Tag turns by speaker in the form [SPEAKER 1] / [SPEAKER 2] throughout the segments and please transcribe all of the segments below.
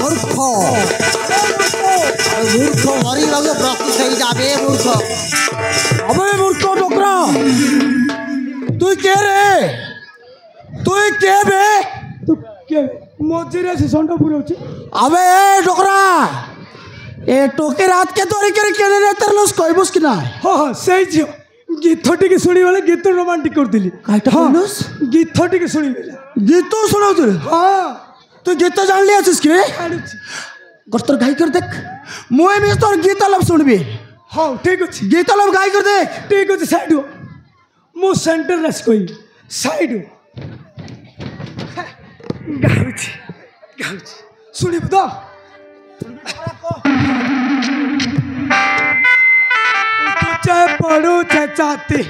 [SPEAKER 1] मूर्ख मूर्ख मरिबाके प्रस्तुत हो जाबे मूर्ख
[SPEAKER 2] अबे मूर्ख डोकरा तुई के रे तुई के बे
[SPEAKER 3] तू के मझे से संड पुरौची
[SPEAKER 2] अबे ए डोकरा ए टोके रात के तोरी के केने रे तरलस कहबस कि ना
[SPEAKER 3] हाँ सही झियो गीत टी शुणी बेले गीत रोमांटिक करी
[SPEAKER 2] काईटा कहलस
[SPEAKER 3] गीत टी शुणी बेले
[SPEAKER 2] गीत सुनाउ तू
[SPEAKER 3] हाँ
[SPEAKER 2] तू गीत जान लिया छिस के गस्तर गाई कर देख मुए भी तोर गीत लब सुनबी
[SPEAKER 3] हाँ ठीक अच्छे
[SPEAKER 2] गीत लब गाई कर देख
[SPEAKER 3] ठीक अच्छे साइड हो मु सेंटर रस कोई साइड हो गाउची गाउची सुनी तो उठुचे पड़ुचे छाती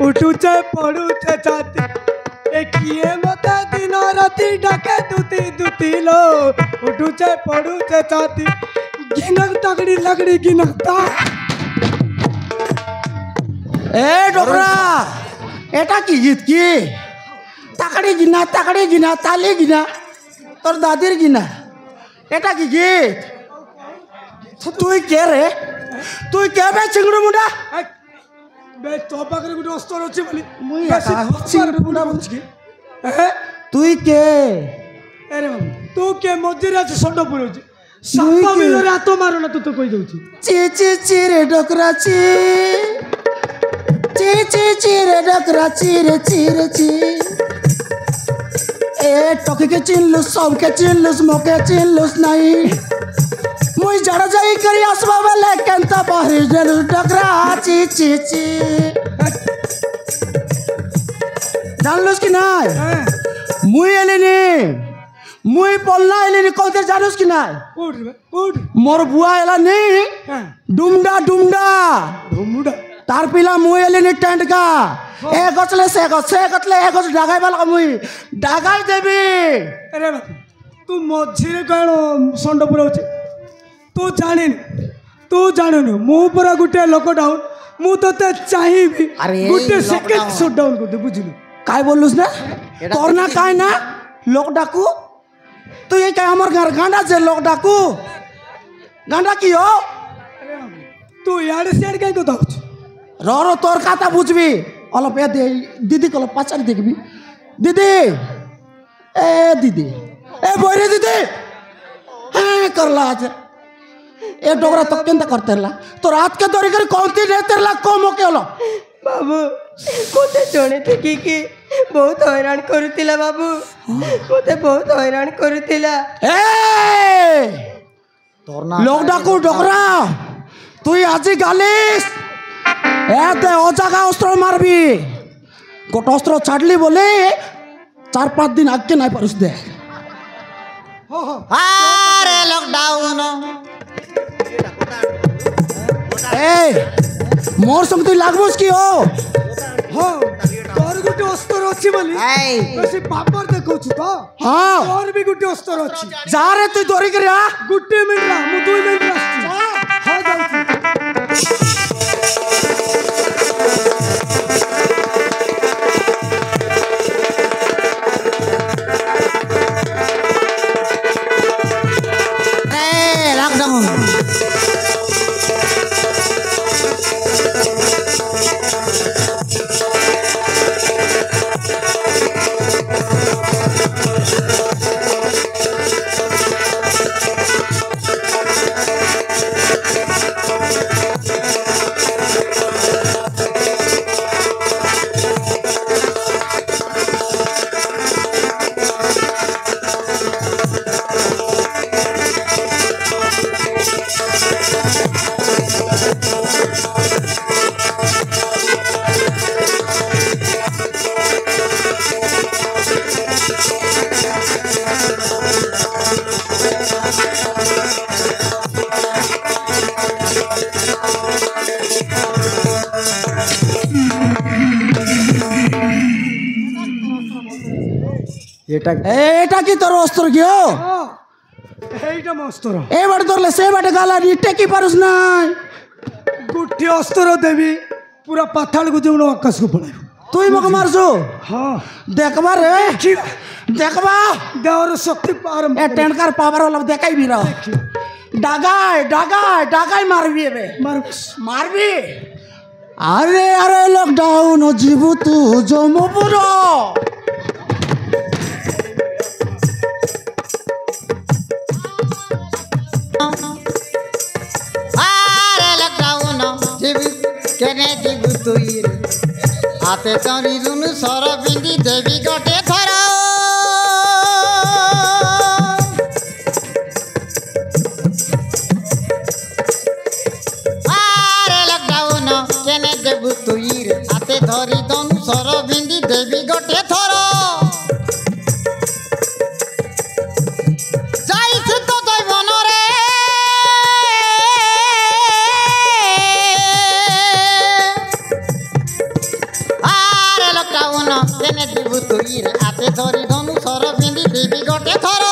[SPEAKER 3] उठुचे पड़ुचे छाती ए किए मते दिन राति डाके दुती दुती लो उठुचे पड़ुचे छाती गिनक तगड़ी लगड़ी गिनकता
[SPEAKER 2] ए डोकरा एटा की गीत की ताकड़ी गिना ताली गिना तोर दादीर गिना एटा की गीत तुई के रे तुई के बे चिंगड़ू मुंडा
[SPEAKER 3] बे तो पाखरे गुटे अस्तर अछि बोली
[SPEAKER 2] मुई चिंगड़ू मुंडा बुझकी तुई के
[SPEAKER 3] अरे तू के मझिरे अछि संड पुरौची सापा मिलरे हाथ मारो ना तू तो कहि दउची
[SPEAKER 2] ची रे डोकरा ची रे डोकरा ची रे ची ए टोके के चिनलुस सब के चिनलुस मोके चिनलुस नहीं मुई जड़ जाई करी आसबा वाले केंता बाहरी जल डोकरा ची जानलुस कि नाय मुई एलिनी मुई बोलना एलिनी कहते जानलुस कि नाय
[SPEAKER 3] उठ
[SPEAKER 2] मोर बुआ एला नहीं डुमडा तार पिला मुई एलिनी टेंट का ए गचले से गचले ए गच डागाई वाला मुई डागाई देबी
[SPEAKER 3] अरे तू मझिरे कण संड पुरौची तू जानिनु मु पूरा गुटे लॉकडाउन मु तते चाहिबी गुटे सेकंड शटडाउन कर दे बुझिलु
[SPEAKER 2] काय बोललुस ना तोर ना काय ना लोक डाकू तू ये काय हमर घर गांडा जे लोक डाकू गांडा की हो
[SPEAKER 3] तू याडे सेड काय को दाउछ
[SPEAKER 2] रो तोर काता बुझबी अलप ए दीदी कल पाचर देखबी दीदी ए बोरे दीदी हां करला आज ए डोगरा तो केंता करतेला तो रात के दौरी कर कौनती रहतेला को मोके हलो
[SPEAKER 4] बाबू कोते जणे थी कि बहुत हैरान करुतिला बाबू कोते बहुत हैरान करुतिला
[SPEAKER 2] ए तोरना लोक डाकू डोगरा तू आज गालिस ए ते ओ जगह अस्त्र मारबी गोट अस्त्र छाड़ली बोले 4-5 दिन आगे नहीं परस दे
[SPEAKER 1] अरे लॉकडाउन
[SPEAKER 2] ए मोर संग तू लागबोस की हो
[SPEAKER 3] हां तोर गुटे अस्तर अछि बोली बस पापर देखौछु तो
[SPEAKER 2] हां
[SPEAKER 3] और भी गुटे अस्तर अछि
[SPEAKER 2] जा रे तू दोरी करिया
[SPEAKER 3] गुटे मिनट रा मु 2 मिनट आछि हां जाउछु
[SPEAKER 2] एटा की तोर अस्त्र कियो
[SPEAKER 3] এইটা মস্তর
[SPEAKER 2] এ বাড়ি ধরলে সে বাড়ি গালা নিটে কি পারুস নাই
[SPEAKER 3] গুটি অস্ত্র দেবি পুরা পাতাল কু যেমন আকাশ কু পড়াইব
[SPEAKER 2] তুই মকে মারছু
[SPEAKER 3] হ্যাঁ
[SPEAKER 2] দেখবা রে देखबा
[SPEAKER 3] देवर शक्ति पार
[SPEAKER 2] ए टेंडकार पावर वाला देखाई भी रहो डागाय डागाय डागाय मारबी बे मारबी अरे अरे लॉकडाउन जीवु तू जमपुर
[SPEAKER 1] আরে লকডাউন জীবু কেনে জীবু তুই হাতে চরি রুনু সর বিন্দি দেবী গটে থর আরে লকডাউন কেনে জীবু তুই হাতে ধরি দনু সর বিন্দি দেবী গটে থর যাইছে তো তুই মনরে আরে লকডাউন কেনে জীবু তুই হাতে ধরি ধনু সর বিন্দি দেবী গটে থর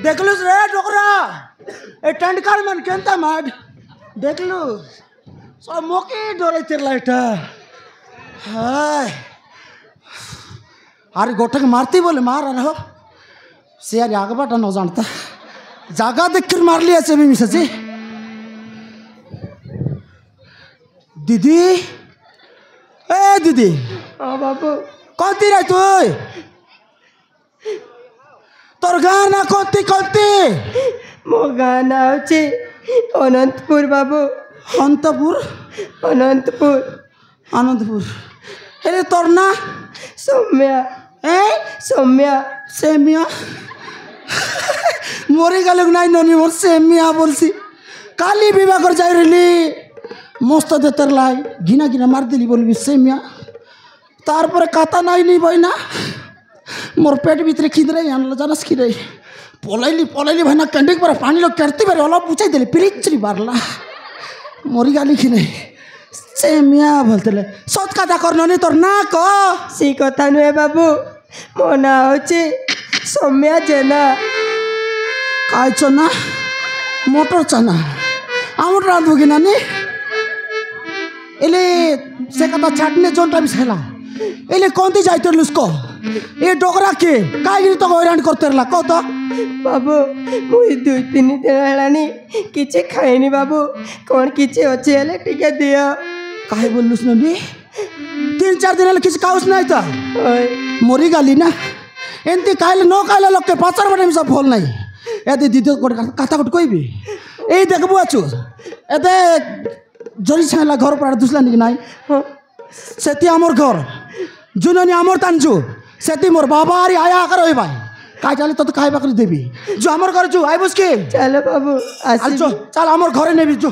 [SPEAKER 2] देखलुस रे डोकरा ए टेंडकार मन केंता माड देखलुस सब मोके डोरे तिरलाइटा हाय अरे गोटक मारती बोले मार रहा हो से यार आगे बाटा न जानता जागा देख कर मार लिया से भी मिसजी दीदी ए दीदी
[SPEAKER 4] हाँ बाबू
[SPEAKER 2] कौन रे तू तोर गाना कोती कोती
[SPEAKER 4] मो गाना होची अनंतपुर बाबू
[SPEAKER 2] अनंतपुर
[SPEAKER 4] अनंतपुर
[SPEAKER 2] अनंतपुर अरे तोर ना
[SPEAKER 4] सौम्या
[SPEAKER 2] ए
[SPEAKER 4] सौम्या
[SPEAKER 2] सेमिया मोरी गालुक नाई ननी मोर सेमिया बोलसी काली विवाह कर जाई रही मस्त देतर लाई घिना घिना मार दिली बोलबी सेमिया तार पर काता नाई नहीं बइना मोर पेट भीतर खिदरे यान जानस खिदे पलाइली भाई कैंडिक पर पानी लोग करती बारे अलग पूछाई दिले पिरिचरी बारला मोरी गाली खिने ସେ ମିଆ ବୋଲଥିଲେ ସତ କଥା କରନନି ତୋର ନା କ
[SPEAKER 4] ସେ କଥା ନୁହେଁ ବାବୁ ମୋ ନାଁ ହେଉଛି ସୌମ୍ୟା ଜେନା।
[SPEAKER 2] ଖାଇଛ ନା ମଟର ଚାନା ଆମର ରାନ୍ଧୁ କି ନାନି ଏଲେ ସେ କଥା ଛାଡ଼ିନେ ଯୋଉଟା ବି ହେଲା ଏଲେ କହନ୍ତି ଯାଇତେ ଲୁସ୍କ ଏ ଡୋଗରା କିଏ କାହିଁକି ତ ହଇରାଣ କରିତେରଲା କହ ତ
[SPEAKER 4] ବାବୁ ମୁଁ 2-3 ଦିନ ହେଲାଣି କିଛି ଖାଇନି ବାବୁ କ'ଣ କିଛି ଅଛି ହେଲେ ଟିକେ ଦିଅ।
[SPEAKER 2] କାହିଁ ବୋଲୁସ୍ ନନି 3-4 ଦିନ ହେଲେ କିଛି ଖାଉସ୍ ନାହିଁ ତ ମରିଗାଲି ନା ଏମିତି ଖାଇଲେ ନ ଖାଇଲେ ଲୋକେ ପଚାରବାଟେ ମିଶା ଭଲ ନାହିଁ। ଏତେ ଦିଦି ଗୋଟେ କଥା ଗୋଟେ କହିବି ଏଇ ଦେଖବୁ ଅଛୁ ଏତେ ଜରି ଛାଇଲା ଘର ପରା ଦୁସଲାନି କି ନାଇଁ ସେଠି ଆମର ଘର ଜୁନନି ଆମର ତାନଛୁ ସେଠି মোর বাবা আর আয়া আকার হই ভাই কাই চালে তো খাইবা করে দেবি जो আমার ঘরে जो আইবস কি
[SPEAKER 4] চলো বাবু
[SPEAKER 2] চল আমার ঘরে নেবি जो